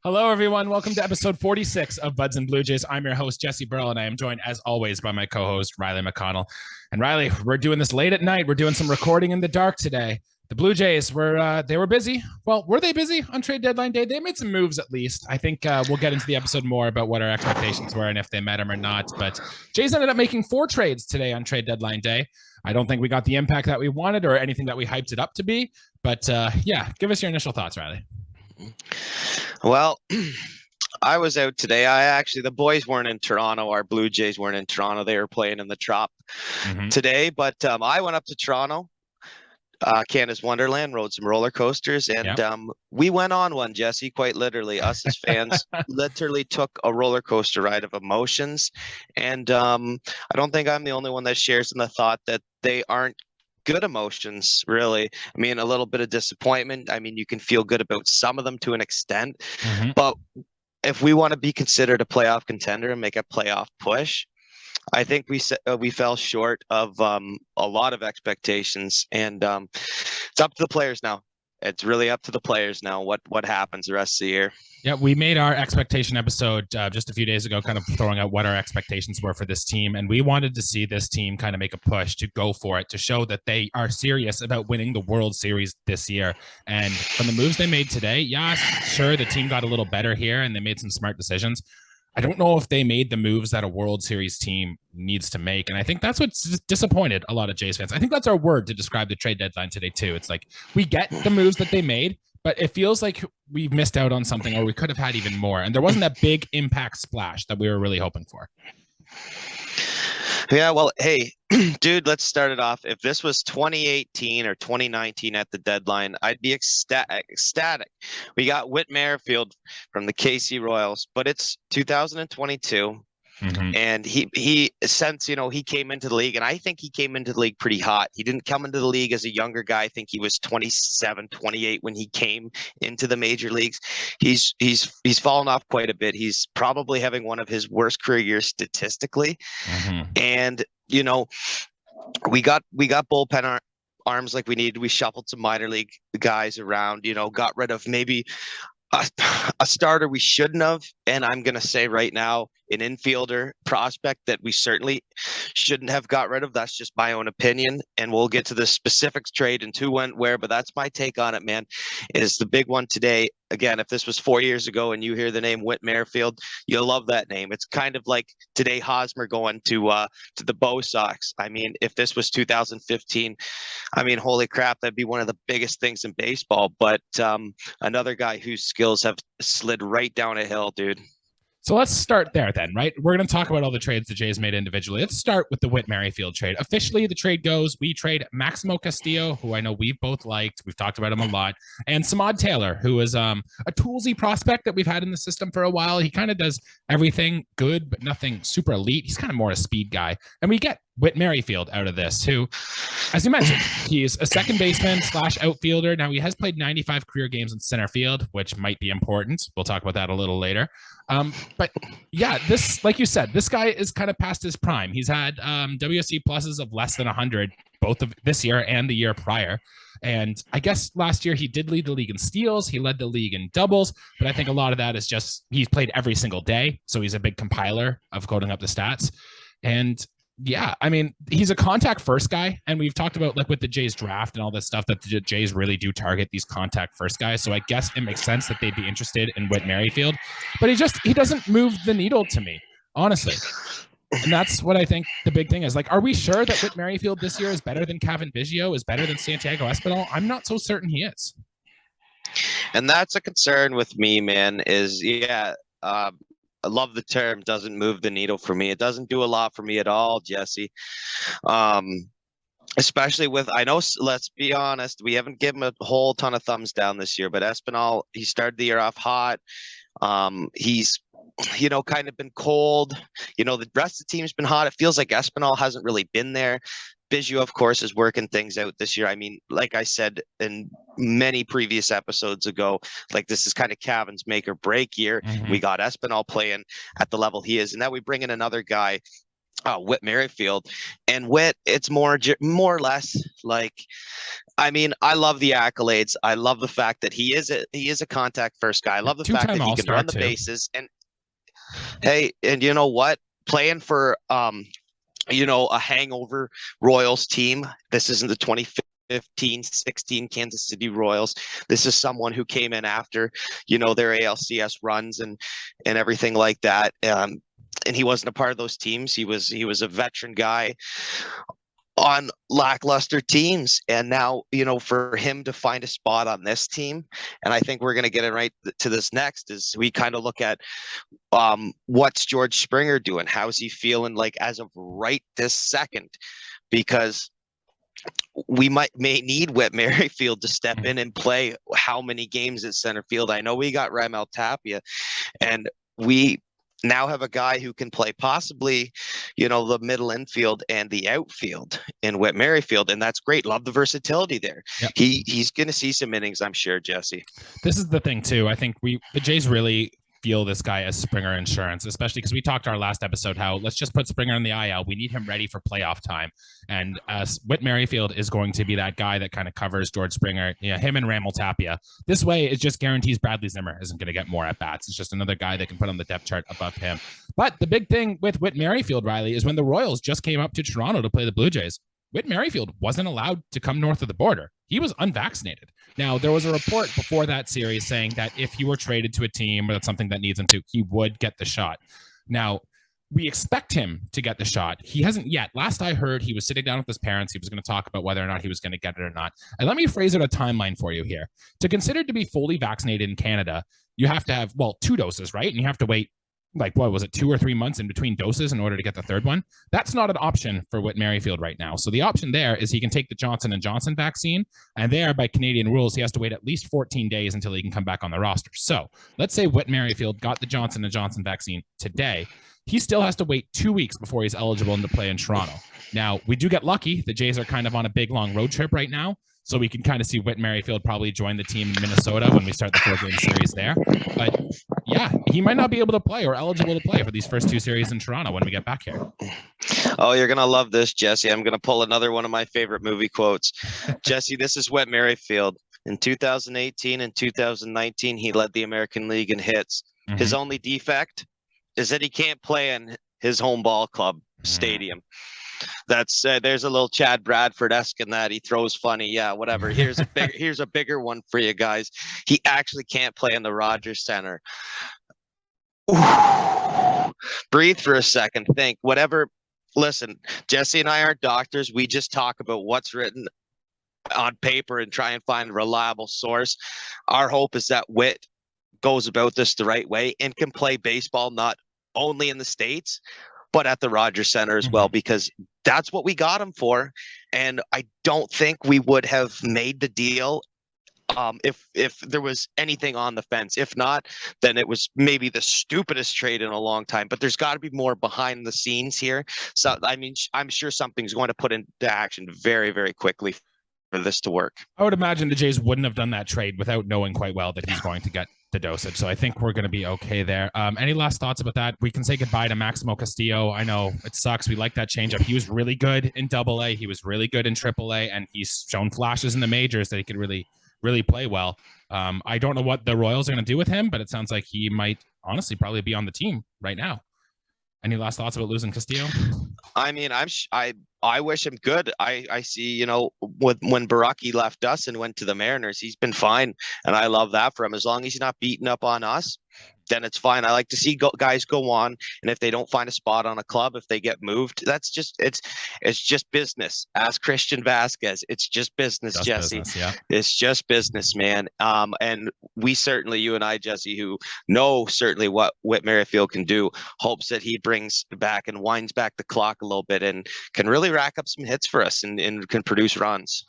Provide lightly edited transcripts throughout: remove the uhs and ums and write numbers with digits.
Hello, everyone. Welcome to episode 46 of Buds and Blue Jays. I'm your host, Jesse Burrell, and I am joined, as always, by my co-host, Riley McConnell. And Riley, we're doing this late at night. We're doing some recording in the dark today. The Blue Jays they were busy. Well, were they busy on trade deadline day? They made some moves, at least. I think we'll get into the episode more about what our expectations were and if they met them or not. But Jays ended up making 4 trades today on trade deadline day. I don't think we got the impact that we wanted or anything that we hyped it up to be. But yeah, give us your initial thoughts, Riley. Well, I was out today. The boys weren't in Toronto. Our Blue Jays weren't in Toronto. They were playing in the Trop today. But I went up to Toronto, Canada's Wonderland, rode some roller coasters, and we went on one, Jesse, quite literally. Us as fans literally took a roller coaster ride of emotions. And I don't think I'm the only one that shares in the thought that they aren't good emotions, really. I mean, a little bit of disappointment. I mean, you can feel good about some of them to an extent, but if we want to be considered a playoff contender and make a playoff push, I think we fell short of a lot of expectations, and it's up to the players now. It's really up to the players now what happens the rest of the year. Yeah, we made our expectation episode just a few days ago, kind of throwing out what our expectations were for this team. And we wanted to see this team kind of make a push to go for it, to show that they are serious about winning the World Series this year. And from the moves they made today, yeah, sure, the team got a little better here and they made some smart decisions. I don't know if they made the moves that a World Series team needs to make. And I think that's what's disappointed a lot of Jays fans. I think that's our word to describe the trade deadline today, too. It's like we get the moves that they made, but it feels like we missed out on something or we could have had even more. And there wasn't that big impact splash that we were really hoping for. Yeah, well, hey, dude, let's start it off. If this was 2018 or 2019 at the deadline, I'd be ecstatic. We got Whit Merrifield from the KC Royals, but it's 2022. And he since, he came into the league, and I think he came into the league pretty hot. He didn't come into the league as a younger guy. I think he was 27, 28 when he came into the major leagues. He's fallen off quite a bit. He's probably having one of his worst career years statistically. And, we got bullpen arms like we needed. We shuffled some minor league guys around, got rid of maybe a starter we shouldn't have, and I'm going to say right now, an infielder prospect that we certainly shouldn't have got rid of. That's just my own opinion, and we'll get to the specifics trade and who went where, but that's my take on it, man. Is the big one today. Again, if this was 4 years ago and you hear the name Whit Merrifield, you'll love that name. It's kind of like today Hosmer going to the Bo Sox. I mean, if this was 2015, I mean, holy crap, that'd be one of the biggest things in baseball. But another guy whose skills have slid right down a hill, dude. So let's start there then, right? We're going to talk about all the trades the Jays made individually. Let's start with the Whit Merrifield trade. Officially, the trade goes, we trade Maximo Castillo, who I know we've both liked. We've talked about him a lot. And Samad Taylor, who is a toolsy prospect that we've had in the system for a while. He kind of does everything good, but nothing super elite. He's kind of more a speed guy. And we get Whit Merrifield out of this, who, as you mentioned, he's a second baseman / outfielder. Now, he has played 95 career games in center field, which might be important. We'll talk about that a little later. But yeah, this, like you said, this guy is kind of past his prime. He's had WSC pluses of less than 100, both of this year and the year prior. And I guess last year he did lead the league in steals. He led the league in doubles. But I think a lot of that is just he's played every single day. So he's a big compiler of coding up the stats. And yeah, I mean, he's a contact first guy. And we've talked about, like, with the Jays draft and all this stuff, that the Jays really do target these contact first guys. So I guess it makes sense that they'd be interested in Whit Merrifield. But he doesn't move the needle to me, honestly. And that's what I think the big thing is. Like, are we sure that Whit Merrifield this year is better than Cavan Biggio, is better than Santiago Espinal? I'm not so certain he is. And that's a concern with me, man, is, I love the term doesn't move the needle for me. It doesn't do a lot for me at all, Jesse. Especially with, I know, let's be honest, we haven't given him a whole ton of thumbs down this year, but Espinal, he started the year off hot. He's, kind of been cold. The rest of the team's been hot. It feels like Espinal hasn't really been there. Biggio, of course, is working things out this year. I mean, like I said in many previous episodes ago, like, this is kind of Cavan's make or break year. We got Espinal playing at the level he is, and now we bring in another guy, Whit Merrifield. And Whit, it's more or less like I mean, I love the accolades. I love the fact that he is a contact first guy. I love the fact Two-time that he can All-Star run the too. bases. And hey, and you know what? Playing for a hangover Royals team. This isn't the 2015-16 Kansas City Royals. This is someone who came in after, their ALCS runs and everything like that. And he wasn't a part of those teams. He was a veteran guy on lackluster teams, and now for him to find a spot on this team, and I think we're going to get it right to this next, is we kind of look at what's George Springer doing, how's he feeling like as of right this second, because we may need Whit Merrifield to step in and play how many games at center field. I know we got Raimel Tapia, and we now have a guy who can play possibly, the middle infield and the outfield in Whit Merrifield, and that's great. Love the versatility there. Yep. He's going to see some innings, I'm sure, Jesse. This is the thing too. I think the Jays really feel this guy as Springer insurance, especially because we talked our last episode how let's just put Springer in the IL. We need him ready for playoff time. And Whit Merrifield is going to be that guy that kind of covers George Springer, him and Raimel Tapia. This way, it just guarantees Bradley Zimmer isn't going to get more at bats. It's just another guy that can put on the depth chart above him. But the big thing with Whit Merrifield, Riley, is when the Royals just came up to Toronto to play the Blue Jays, Whit Merrifield wasn't allowed to come north of the border. He was unvaccinated. Now, there was a report before that series saying that if he were traded to a team or that's something that needs him to, he would get the shot. Now, we expect him to get the shot. He hasn't yet. Last I heard, he was sitting down with his parents. He was going to talk about whether or not he was going to get it or not. And let me phrase it a timeline for you here. To consider to be fully vaccinated in Canada, you have to have, 2 doses, right? And you have to wait 2 or 3 months in between doses in order to get the third one? That's not an option for Whit Merrifield right now. So the option there is he can take the Johnson & Johnson vaccine, and there, by Canadian rules, he has to wait at least 14 days until he can come back on the roster. So let's say Whit Merrifield got the Johnson & Johnson vaccine today. He still has to wait 2 weeks before he's eligible to play in Toronto. Now, we do get lucky. The Jays are kind of on a big, long road trip right now, so we can kind of see Whit Merrifield probably join the team in Minnesota when we start the 4-game series there. But yeah, he might not be able to play or eligible to play for these first 2 series in Toronto when we get back here. Oh, you're going to love this, Jesse. I'm going to pull another one of my favorite movie quotes. Jesse, this is Whit Merrifield. In 2018 and 2019, he led the American League in hits. Mm-hmm. His only defect is that he can't play in his home ball club stadium. That's there's a little Chad Bradford-esque in that. He throws funny. Yeah, whatever. Here's a bigger one for you guys. He actually can't play in the Rogers Center. Ooh. Breathe for a second. Think. Whatever. Listen, Jesse and I aren't doctors. We just talk about what's written on paper and try and find a reliable source. Our hope is that Whit goes about this the right way and can play baseball not only in the States, but at the Rogers Center as well, because that's what we got him for. And I don't think we would have made the deal if there was anything on the fence. If not, then it was maybe the stupidest trade in a long time. But there's got to be more behind the scenes here. So, I mean, I'm sure something's going to put into action very, very quickly for this to work. I would imagine the Jays wouldn't have done that trade without knowing quite well that he's going to get the dosage. So I think we're going to be okay there. Any last thoughts about that? We can say goodbye to Maximo Castillo. I know it sucks. We like that changeup. He was really good in AA. He was really good in AAA, and he's shown flashes in the majors that he could really, really play well. I don't know what the Royals are going to do with him, but it sounds like he might honestly probably be on the team right now. Any last thoughts about losing Castillo? I mean, I wish him good. I see, when Baraki left us and went to the Mariners, he's been fine, and I love that for him. As long as he's not beating up on us, then it's fine. I like to see guys go on, and if they don't find a spot on a club, if they get moved, that's just it's just business. Ask Christian Vasquez. It's just business, Jesse. Business, yeah. It's just business, man. And we certainly, you and I, Jesse, who know certainly what Whit Merrifield can do, hopes that he brings back and winds back the clock a little bit and can really rack up some hits for us and can produce runs.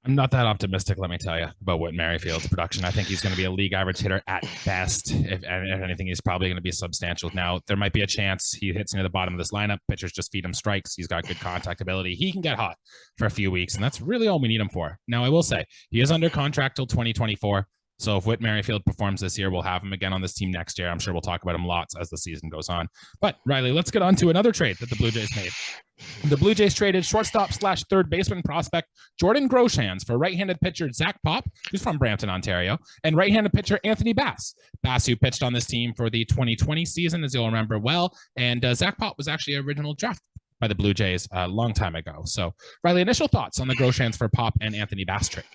I'm not that optimistic, let me tell you, about Whit Merrifield's production. I think he's going to be a league average hitter at best. If anything, he's probably going to be substantial. Now, there might be a chance he hits near the bottom of this lineup. Pitchers just feed him strikes. He's got good contact ability. He can get hot for a few weeks, and that's really all we need him for. Now, I will say, he is under contract till 2024. So if Whit Merrifield performs this year, we'll have him again on this team next year. I'm sure we'll talk about him lots as the season goes on. But Riley, let's get on to another trade that the Blue Jays made. The Blue Jays traded shortstop / third baseman prospect Jordan Groshans for right-handed pitcher Zach Pop, who's from Brampton, Ontario, and right-handed pitcher Anthony Bass. Bass, who pitched on this team for the 2020 season, as you'll remember well, and Zach Pop was actually original draft by the Blue Jays a long time ago. So, Riley, initial thoughts on the Groshans for Pop and Anthony Bass trade?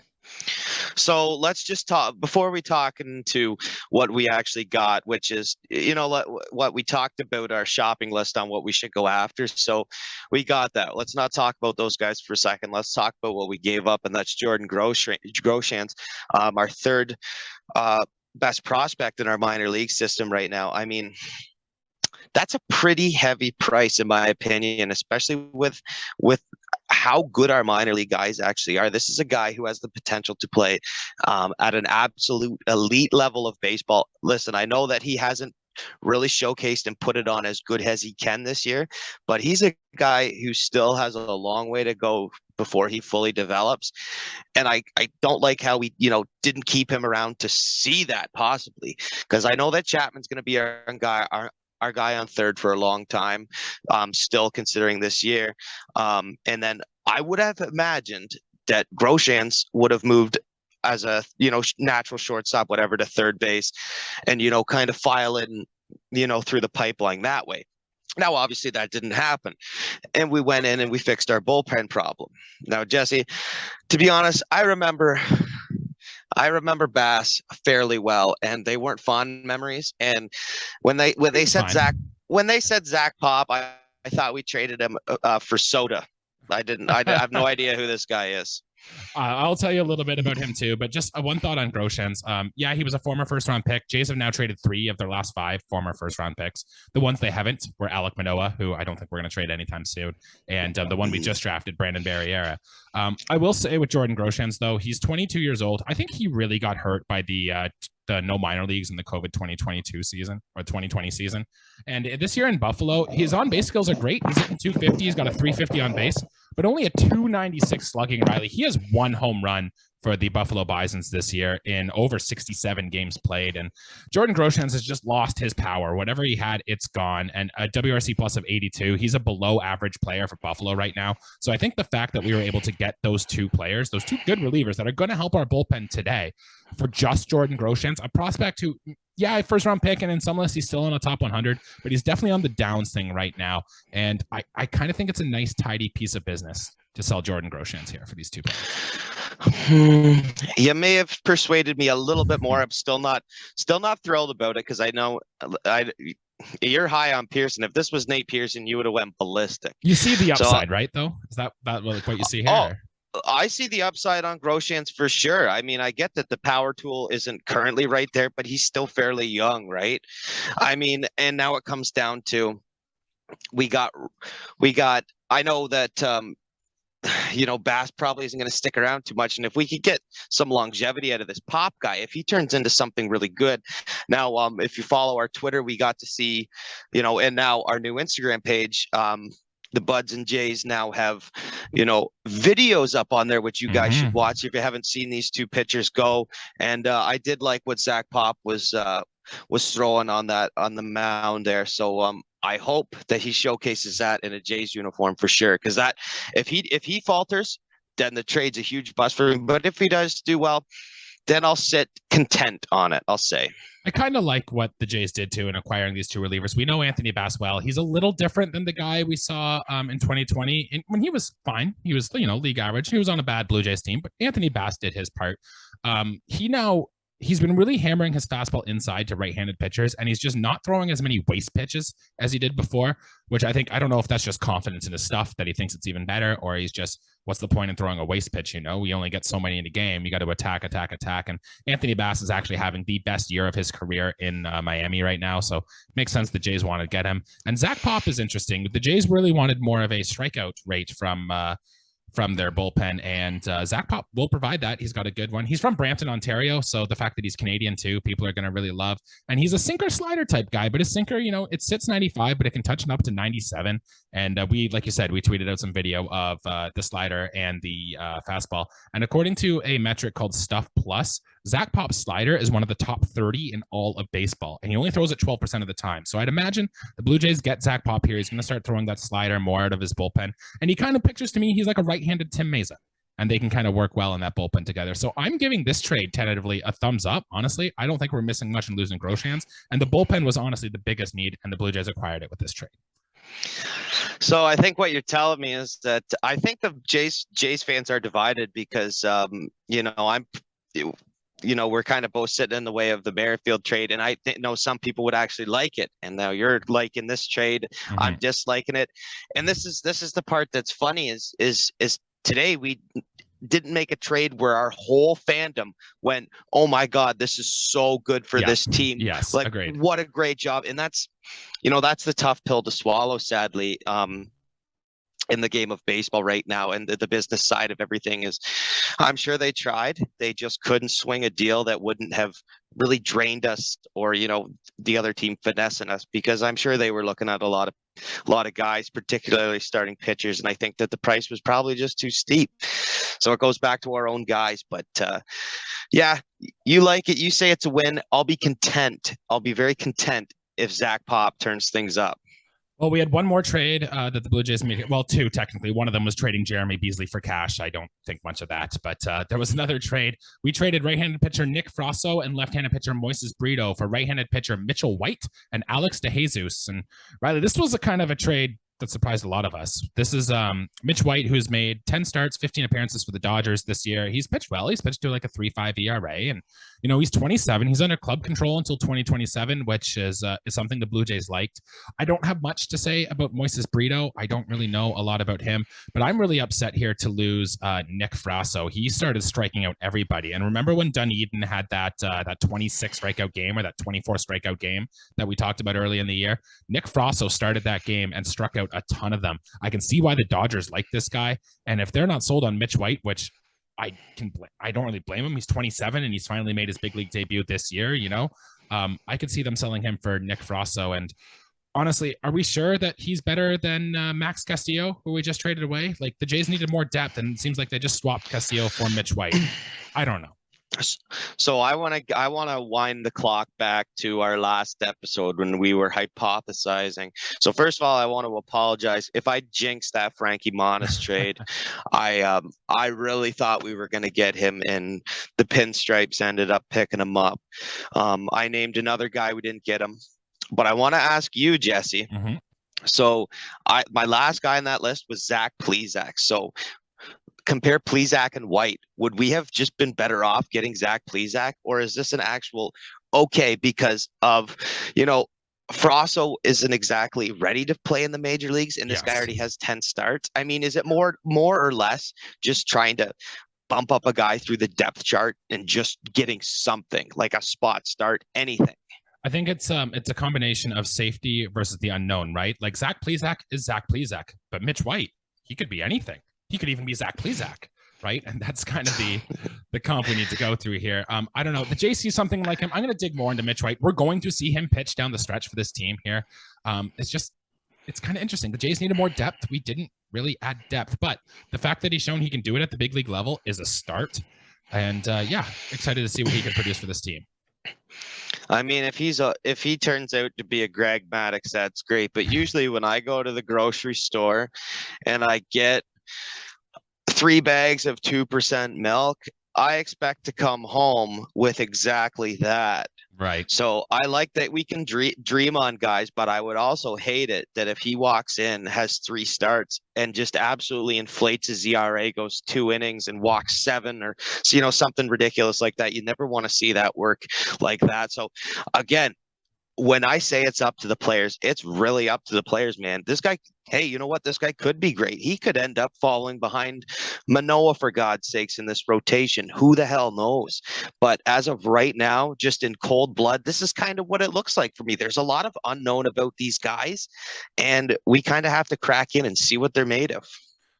So let's just talk before we talk into what we actually got, which is, what we talked about, our shopping list on what we should go after. So we got that. Let's not talk about those guys for a second. Let's talk about what we gave up, and that's Jordan Groshans, our third best prospect in our minor league system right now. I mean, that's a pretty heavy price, in my opinion, especially with how good our minor league guys actually are. This is a guy who has the potential to play at an absolute elite level of baseball. Listen, I know that he hasn't really showcased and put it on as good as he can this year, but he's a guy who still has a long way to go before he fully develops. And I don't like how we, didn't keep him around to see that possibly, because I know that Chapman's going to be our guy on third for a long time, still considering this year. And then I would have imagined that Groshans would have moved as a, natural shortstop, whatever, to third base and, kind of file it and, through the pipeline that way. Now, obviously that didn't happen, and we went in and we fixed our bullpen problem. Now, Jesse, to be honest, I remember Bass fairly well, and they weren't fond memories. And when they said Zach Pop, I thought we traded him for soda. I have no idea who this guy is. I'll tell you a little bit about him too, but just one thought on Groshans. Yeah, he was a former first-round pick. Jays have now traded 3 of their last 5 former first-round picks. The ones they haven't were Alek Manoah, who I don't think we're going to trade anytime soon, and the one we just drafted, Brandon Barriera. I will say with Jordan Groshans, though, he's 22 years old. I think he really got hurt by the no minor leagues in the COVID 2022 season or 2020 season. And this year in Buffalo, his on-base skills are great. He's hitting 250. He's got a 350 on base, but only a 296 slugging, Riley. He has 1 home run for the Buffalo Bisons this year in over 67 games played. And Jordan Groshans has just lost his power. Whatever he had, it's gone. And a WRC plus of 82. He's a below average player for Buffalo right now. So I think the fact that we were able to get those 2 players, those 2 good relievers that are going to help our bullpen today for just Jordan Groshans, a prospect who, yeah, first round pick, and in some lists he's still in a top 100, but he's definitely on the downs thing right now. And I kind of think it's a nice, tidy piece of business to sell Jordan Groshans here for these 2 players. You may have persuaded me a little bit more. I'm still not thrilled about it, because I know you're high on Pearson. If this was Nate Pearson, you would have went ballistic. You see the upside, right? Though, is that what you see here? I see the upside on Groshans for sure. I mean, I get that the power tool isn't currently right there, but he's still fairly young, right? I mean, and now it comes down to we got. I know that Bass probably isn't going to stick around too much, and if we could get some longevity out of this Pop guy, if he turns into something really good. Now, if you follow our Twitter, we got to see, and now our new Instagram page. The Buds and Jays now have, videos up on there, which you guys should watch if you haven't seen these 2 pitchers go. And I did like what Zach Pop was throwing on the mound there. So I hope that he showcases that in a Jays uniform for sure. Because that if he falters, then the trade's a huge bust for him. But if he does do well, then I'll sit content on it, I'll say. I kind of like what the Jays did too in acquiring these 2 relievers. We know Anthony Bass well. He's a little different than the guy we saw in 2020. And when he was fine, he was league average. He was on a bad Blue Jays team, but Anthony Bass did his part. He's been really hammering his fastball inside to right-handed pitchers, and he's just not throwing as many waste pitches as he did before, which I don't know if that's just confidence in his stuff that he thinks it's even better, or he's just, what's the point in throwing a waste pitch? We only get so many in a game. You got to attack. And Anthony Bass is actually having the best year of his career in Miami right now. So it makes sense the Jays want to get him. And Zach Pop is interesting. The Jays really wanted more of a strikeout rate from their bullpen, and Zach Pop will provide that. He's got a good one. He's from Brampton, Ontario, so the fact that he's Canadian too, people are going to really love. And he's a sinker slider type guy, but his sinker, it sits 95, but it can touch it up to 97. And we, like you said, we tweeted out some video of the slider and the fastball. And according to a metric called Stuff Plus, Zach Pop's slider is one of the top 30 in all of baseball, and he only throws it 12% of the time. So I'd imagine the Blue Jays get Zach Pop here. He's going to start throwing that slider more out of his bullpen. And he kind of pictures to me, he's like a right-handed Tim Mesa, and they can kind of work well in that bullpen together. So I'm giving this trade tentatively a thumbs up. Honestly, I don't think we're missing much in losing Groshans. And the bullpen was honestly the biggest need, and the Blue Jays acquired it with this trade. So I think what you're telling me is that I think the Jays fans are divided because, we're kind of both sitting in the way of the Merrifield trade, and I know some people would actually like it. And now you're liking this trade. Mm-hmm. I'm disliking it. And this is the part that's funny is today we didn't make a trade where our whole fandom went, oh my God, this is so good for this team. Yes, like, agreed. What a great job. And that's the tough pill to swallow, sadly, in the game of baseball right now. And the business side of everything is, I'm sure they tried. They just couldn't swing a deal that wouldn't have really drained us or, the other team finessing us, because I'm sure they were looking at a lot of guys, particularly starting pitchers. And I think that the price was probably just too steep. So it goes back to our own guys. But yeah, you like it. You say it's a win. I'll be content. I'll be very content if Zach Pop turns things up. Well, we had one more trade that the Blue Jays made. Well, two, technically. One of them was trading Jeremy Beasley for cash. I don't think much of that. But there was another trade. We traded right-handed pitcher Nick Frasso and left-handed pitcher Moises Brito for right-handed pitcher Mitchell White and Alex DeJesus. And Riley, this was a kind of a trade that surprised a lot of us. This is Mitch White, who's made 10 starts, 15 appearances for the Dodgers this year. He's pitched well. He's pitched to like a 3.5 ERA. And, he's 27. He's under club control until 2027, which is something the Blue Jays liked. I don't have much to say about Moises Brito. I don't really know a lot about him, but I'm really upset here to lose Nick Frasso. He started striking out everybody. And remember when Dunedin had that 26 strikeout game or that 24 strikeout game that we talked about early in the year? Nick Frasso started that game and struck out a ton of them. I can see why the Dodgers like this guy. And if they're not sold on Mitch White, which I don't really blame him. He's 27 and he's finally made his big league debut this year. I could see them selling him for Nick Frasso. And honestly, are we sure that he's better than Max Castillo, who we just traded away? Like, the Jays needed more depth, and it seems like they just swapped Castillo for Mitch White. I don't know. So I want to wind the clock back to our last episode when we were hypothesizing. So first of all, I want to apologize if I jinxed that Frankie Montas trade. I really thought we were going to get him, and the Pinstripes ended up picking him up. I named another guy, we didn't get him, but I want to ask you, Jesse. Mm-hmm. So my last guy on that list was Zach Plesac. So compare Plesac and White. Would we have just been better off getting Zach Plesac, or is this an actual okay because of, Frasso isn't exactly ready to play in the major leagues, and this guy already has 10 starts? I mean, is it more or less just trying to bump up a guy through the depth chart and just getting something like a spot start, anything? I think it's a combination of safety versus the unknown, right? Like, Zach Plesac is Zach Plesac, but Mitch White, he could be anything. He could even be Zach Plesac, right? And that's kind of the comp we need to go through here. I don't know. The Jays see something like him. I'm going to dig more into Mitch White. We're going to see him pitch down the stretch for this team here. It's kind of interesting. The Jays needed more depth. We didn't really add depth, but the fact that he's shown he can do it at the big league level is a start. And excited to see what he can produce for this team. I mean, if he turns out to be a Greg Maddux, that's great. But usually when I go to the grocery store and I get 3 bags of 2% milk, I expect to come home with exactly that. Right. So I like that we can dream on guys, but I would also hate it that if he walks in, has 3 starts, and just absolutely inflates his ERA, goes 2 innings and walks 7, or something ridiculous like that. You never want to see that work like that. So again, when I say it's up to the players, it's really up to the players, man. This guy, hey, you know what? This guy could be great. He could end up falling behind Manoah, for God's sakes, in this rotation. Who the hell knows? But as of right now, just in cold blood, this is kind of what it looks like for me. There's a lot of unknown about these guys, and we kind of have to crack in and see what they're made of.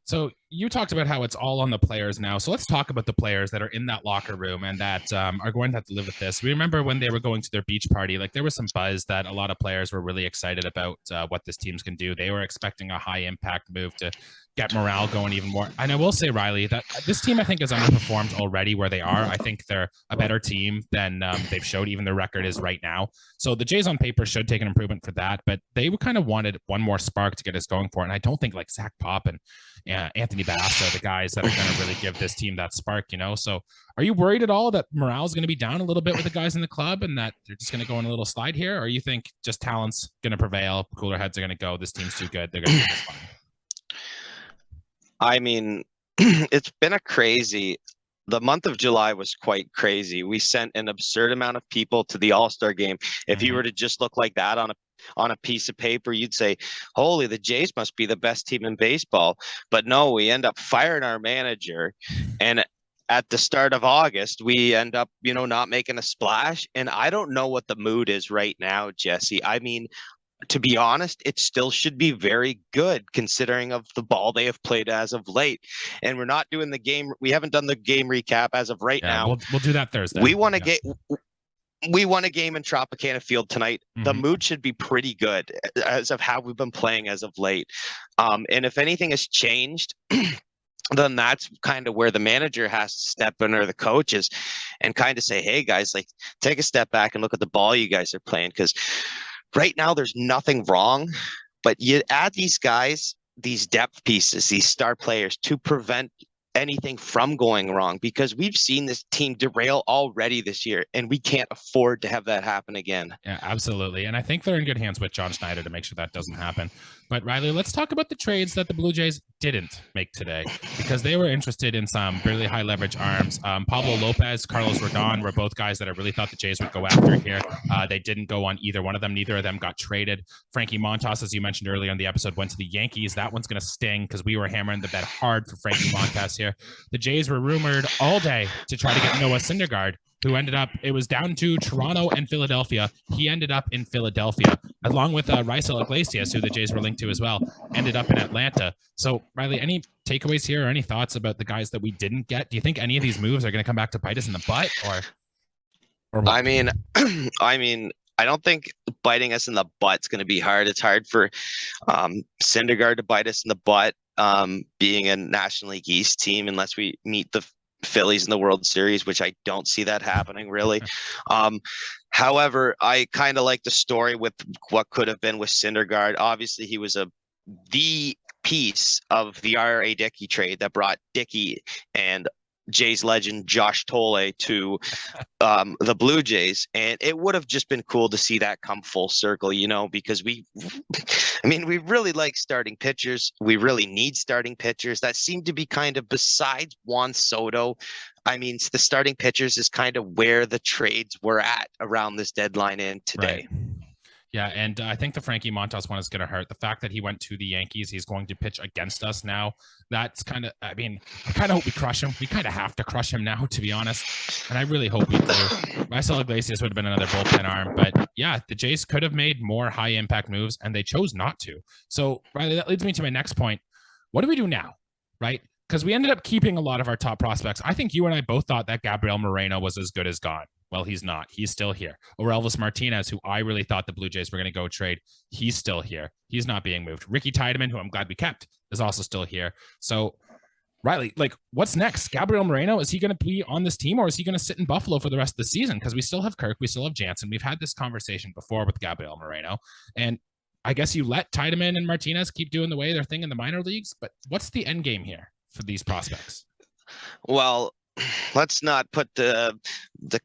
So you talked about how it's all on the players now. So let's talk about the players that are in that locker room and that are going to have to live with this. We remember when they were going to their beach party, like there was some buzz that a lot of players were really excited about what this team's can do. They were expecting a high impact move to get morale going even more. And I will say, Riley, that this team I think has underperformed already where they are. I think they're a better team than they've showed even their record is right now. So the Jays on paper should take an improvement for that, but they kind of wanted one more spark to get us going for it. And I don't think like Zach Pop and Anthony Bass are the guys that are going to really give this team that spark, you know? So are you worried at all that morale is going to be down a little bit with the guys in the club and that they're just going to go on a little slide here? Or you think just talent's going to prevail, cooler heads are going to go, this team's too good, they're going to do this fine? I mean, the month of July was quite crazy. We sent an absurd amount of people to the All-Star game. If you were to just look like that on a piece of paper, you'd say, holy, the Jays must be the best team in baseball. But no, we end up firing our manager. And at the start of August, we end up, not making a splash. And I don't know what the mood is right now, Jesse. I mean, to be honest, it still should be very good considering of the ball they have played as of late. And we're not doing the game. We haven't done the game recap as of right now. We'll do that Thursday. We won a game. We won a game in Tropicana Field tonight. The mood should be pretty good as of how we've been playing as of late. And if anything has changed, then that's kind of where the manager has to step in, or the coaches, and kind of say, hey guys, like take a step back and look at the ball you guys are playing. Because right now there's nothing wrong, but you add these guys, these depth pieces, these star players to prevent anything from going wrong, because we've seen this team derail already this year and we can't afford to have that happen again. Yeah, absolutely. And I think they're in good hands with John Schneider to make sure that doesn't happen. But Riley, let's talk about the trades that the Blue Jays didn't make today, because they were interested in some really high leverage arms. Pablo Lopez, Carlos Rodon were both guys that I really thought the Jays would go after here. They didn't go on either one of them. Neither of them got traded. Frankie Montas, as you mentioned earlier in the episode, went to the Yankees. That one's going to sting because we were hammering the bet hard for Frankie Montas here. The Jays were rumored all day to try to get Noah Syndergaard, who ended up, it was down to Toronto and Philadelphia. He ended up in Philadelphia, along with Raisel Iglesias, who the Jays were linked to as well, ended up in Atlanta. So, Riley, any takeaways here or any thoughts about the guys that we didn't get? Do you think any of these moves are going to come back to bite us in the butt? Or what? I mean, I don't think biting us in the butt's going to be hard. It's hard for Syndergaard to bite us in the butt, being a National League East team, unless we meet the Phillies in the World Series, which I don't see that happening really. However, I kind of like the story with what could have been with Syndergaard. Obviously, he was the piece of the R.A. Dickey trade that brought Dickey and Jays legend Josh Tolle to the Blue Jays, and it would have just been cool to see that come full circle, because we really like starting pitchers. We really need starting pitchers. That seem to be kind of, besides Juan Soto, the starting pitchers is kind of where the trades were at around this deadline and today. Right. Yeah, and I think the Frankie Montas one is going to hurt. The fact that he went to the Yankees, he's going to pitch against us now. That's kind of, I kind of hope we crush him. We kind of have to crush him now, to be honest. And I really hope we do. Raisel Iglesias would have been another bullpen arm. But yeah, the Jays could have made more high impact moves, and they chose not to. So, Riley, that leads me to my next point. What do we do now, right? Because we ended up keeping a lot of our top prospects. I think you and I both thought that Gabriel Moreno was as good as gone. Well, he's not. He's still here. Or Elvis Martinez, who I really thought the Blue Jays were going to go trade. He's still here. He's not being moved. Ricky Tiedemann, who I'm glad we kept, is also still here. So, Riley, what's next? Gabriel Moreno, is he going to be on this team, or is he going to sit in Buffalo for the rest of the season? Because we still have Kirk. We still have Jansen. We've had this conversation before with Gabriel Moreno. And I guess you let Tiedemann and Martinez keep doing the way they're thing in the minor leagues. But what's the end game here for these prospects? Well, let's not put the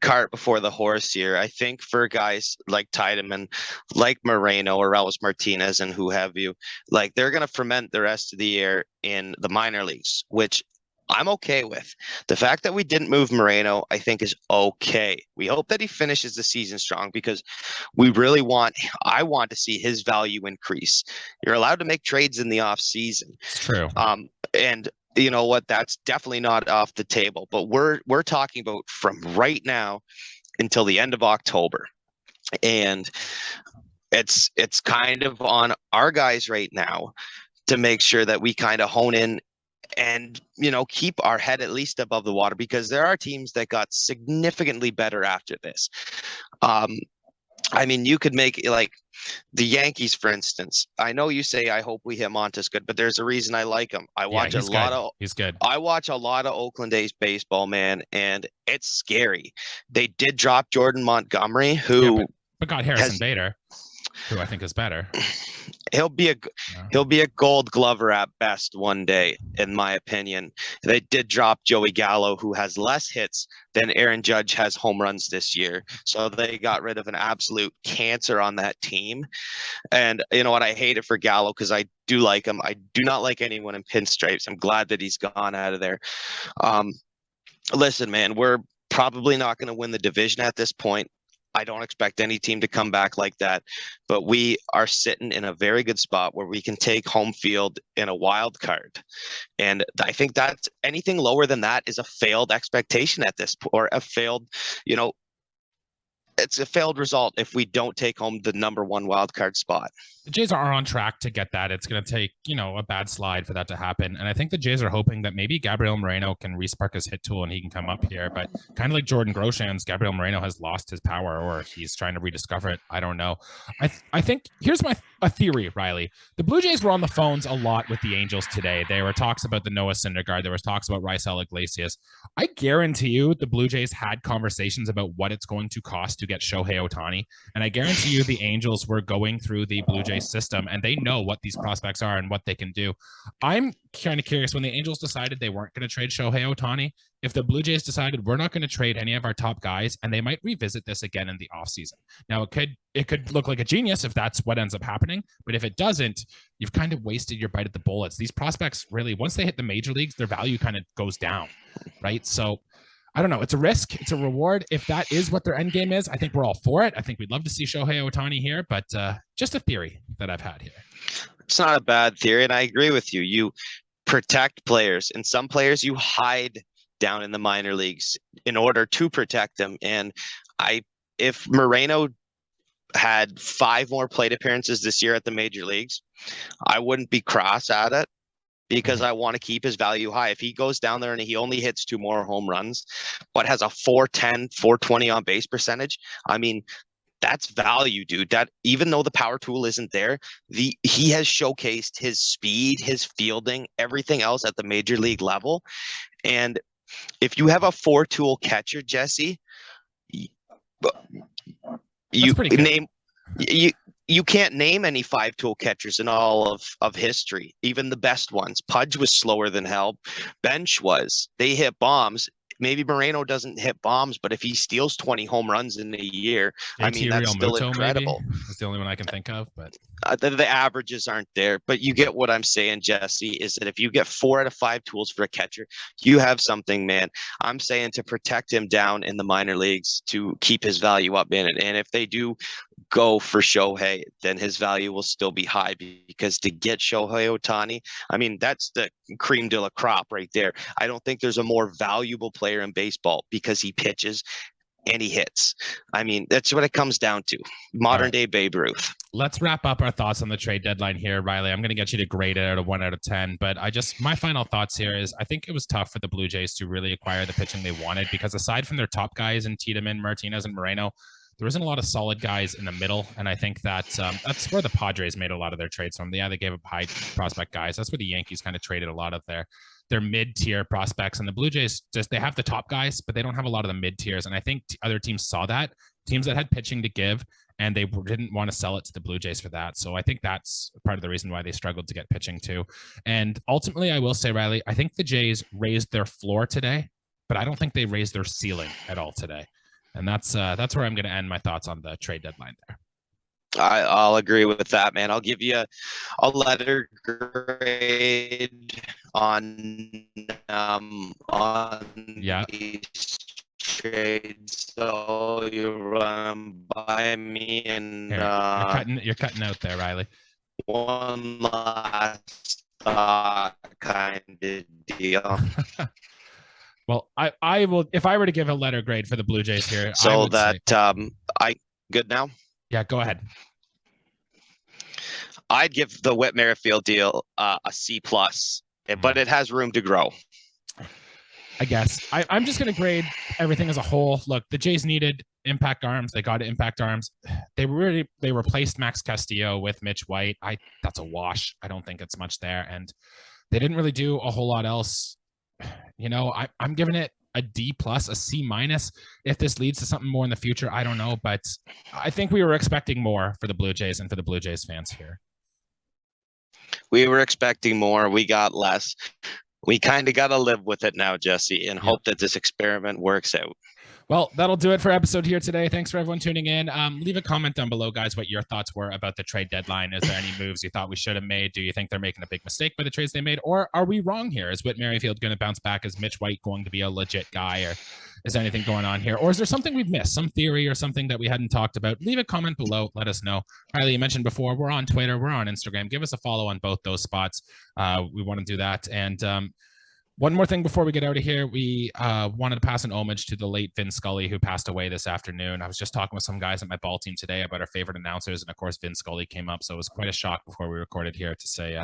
cart before the horse here. I think for guys like Tiedemann, like Moreno or Elvis Martinez and who have you, they're going to ferment the rest of the year in the minor leagues, which I'm okay with. The fact that we didn't move Moreno, I think, is okay. We hope that he finishes the season strong, because I want to see his value increase. You're allowed to make trades in the off season. It's true. And you know what? That's definitely not off the table. But we're talking about from right now until the end of October, and it's kind of on our guys right now to make sure that we kind of hone in and keep our head at least above the water, because there are teams that got significantly better after this. I mean, you could make like the Yankees, for instance. I know you say I hope we hit Montes good, but there's a reason I like him. Yeah, he's good. He's good. I watch a lot of Oakland A's baseball, man, and it's scary. They did drop Jordan Montgomery, who but got Harrison Bader, who I think is better. He'll be a Gold Glover at best one day, in my opinion. They did drop Joey Gallo, who has less hits than Aaron Judge has home runs this year. So they got rid of an absolute cancer on that team. And you know what? I hate it for Gallo because I do like him. I do not like anyone in pinstripes. I'm glad that he's gone out of there. Listen, man, we're probably not going to win the division at this point. I don't expect any team to come back like that, but we are sitting in a very good spot where we can take home field in a wild card. And I think that's anything lower than that is a failed expectation at this point, or a failed, it's a failed result if we don't take home the number one wild card spot. The Jays are on track to get that. It's going to take, a bad slide for that to happen. And I think the Jays are hoping that maybe Gabriel Moreno can respark his hit tool and he can come up here. But kind of like Jordan Groshans, Gabriel Moreno has lost his power, or he's trying to rediscover it. I don't know. I think here's a theory, Riley. The Blue Jays were on the phones a lot with the Angels today. There were talks about the Noah Syndergaard. There was talks about Raisel Iglesias. I guarantee you the Blue Jays had conversations about what it's going to cost to get Shohei Ohtani. And I guarantee you the Angels were going through the Blue Jays system and they know what these prospects are and what they can do. I'm kind of curious, when the Angels decided they weren't going to trade Shohei Ohtani, if the Blue Jays decided we're not going to trade any of our top guys, and they might revisit this again in the offseason. Now, it could look like a genius if that's what ends up happening, but if it doesn't, you've kind of wasted your bite at the bullets. These prospects really, once they hit the major leagues, their value kind of goes down, right? So I don't know. It's a risk. It's a reward. If that is what their end game is, I think we're all for it. I think we'd love to see Shohei Ohtani here, but just a theory that I've had here. It's not a bad theory, and I agree with you. You protect players, and some players you hide down in the minor leagues in order to protect them. And if Moreno had 5 more plate appearances this year at the major leagues, I wouldn't be cross at it, because I want to keep his value high. If he goes down there and he only hits 2 more home runs, but has a 410, 420 on base percentage, I mean, that's value, dude. That even though the power tool isn't there, he has showcased his speed, his fielding, everything else at the major league level. And if you have a 4-tool catcher, Jesse, you can't name any 5-tool catchers in all of history, even the best ones. Pudge was slower than hell. Bench was. They hit bombs. Maybe Moreno doesn't hit bombs, but if he steals 20 home runs in a year, I mean, that's still incredible. That's the only one I can think of, but the averages aren't there. But you get what I'm saying, Jesse, is that if you get 4 out of 5 tools for a catcher, you have something, man. I'm saying to protect him down in the minor leagues to keep his value up in it. And if they do go for Shohei, then his value will still be high, because to get Shohei Ohtani, I mean, that's the cream de la crop right there. I don't think there's a more valuable player in baseball because he pitches and he hits. I mean, that's what it comes down to. Modern day Babe Ruth. Let's wrap up our thoughts on the trade deadline here, Riley. I'm going to get you to grade it out of 1 out of 10, but my final thoughts here is I think it was tough for the Blue Jays to really acquire the pitching they wanted, because aside from their top guys in Tiedemann, Martinez, and Moreno, there isn't a lot of solid guys in the middle, and I think that's where the Padres made a lot of their trades from. Yeah, they gave up high prospect guys. That's where the Yankees kind of traded a lot of their mid-tier prospects, and the Blue Jays they have the top guys, but they don't have a lot of the mid-tiers, and I think other teams saw that, teams that had pitching to give, and they didn't want to sell it to the Blue Jays for that. So I think that's part of the reason why they struggled to get pitching too. And ultimately, I will say, Riley, I think the Jays raised their floor today, but I don't think they raised their ceiling at all today. And that's where I'm going to end my thoughts on the trade deadline there. I'll agree with that, man. I'll give you a letter grade on these trades. So you run by me, and you're cutting out there, Riley. One last kind of deal. Well, I will, if I were to give a letter grade for the Blue Jays here. So I good now? Yeah, go ahead. I'd give the Whit Merrifield deal a C+. but it has room to grow. I guess I'm just going to grade everything as a whole. Look, the Jays needed impact arms. They got impact arms. They replaced Max Castillo with Mitch White. That's a wash. I don't think it's much there. And they didn't really do a whole lot else. I'm giving it a D plus, a C minus. If this leads to something more in the future, I don't know. But I think we were expecting more for the Blue Jays and for the Blue Jays fans here. We were expecting more. We got less. We kind of got to live with it now, Jesse, and hope that this experiment works out. Well, that'll do it for episode here today. Thanks for everyone tuning in. Leave a comment down below, guys, what your thoughts were about the trade deadline. Is there any moves you thought we should have made? Do you think they're making a big mistake by the trades they made? Or are we wrong here? Is Whit Merrifield going to bounce back? Is Mitch White going to be a legit guy? Or is there anything going on here? Or is there something we've missed? Some theory or something that we hadn't talked about? Leave a comment below. Let us know. Riley, you mentioned before, we're on Twitter. We're on Instagram. Give us a follow on both those spots. We want to do that. And one more thing before we get out of here, we wanted to pass an homage to the late Vin Scully, who passed away this afternoon. I was just talking with some guys at my ball team today about our favorite announcers, and of course, Vin Scully came up. So it was quite a shock before we recorded here to say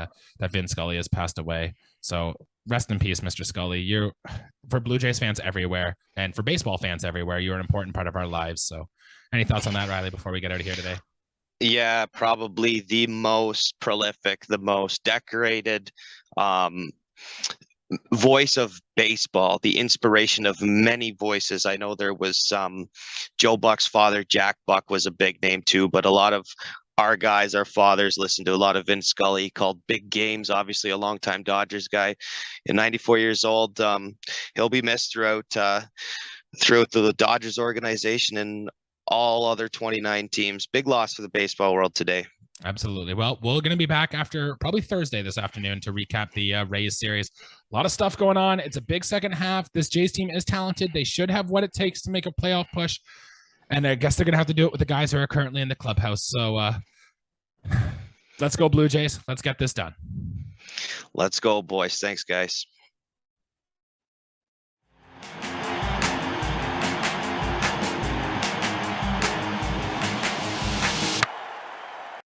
that Vin Scully has passed away. So rest in peace, Mr. Scully. You're, for Blue Jays fans everywhere, and for baseball fans everywhere, you're an important part of our lives. So any thoughts on that, Riley, before we get out of here today? Yeah, probably the most prolific, the most decorated, voice of baseball, the inspiration of many voices. I know there was Joe Buck's father, Jack Buck, was a big name too, but a lot of our guys, our fathers, listened to a lot of Vin Scully, called big games, obviously a longtime Dodgers guy. At 94 years old, he'll be missed throughout the Dodgers organization and all other 29 teams. Big loss for the baseball world today. Absolutely. Well, we're going to be back after probably Thursday this afternoon to recap the Rays series. A lot of stuff going on. It's a big second half. This Jays team is talented. They should have what it takes to make a playoff push. And I guess they're going to have to do it with the guys who are currently in the clubhouse. So let's go Blue Jays. Let's get this done. Let's go, boys. Thanks, guys.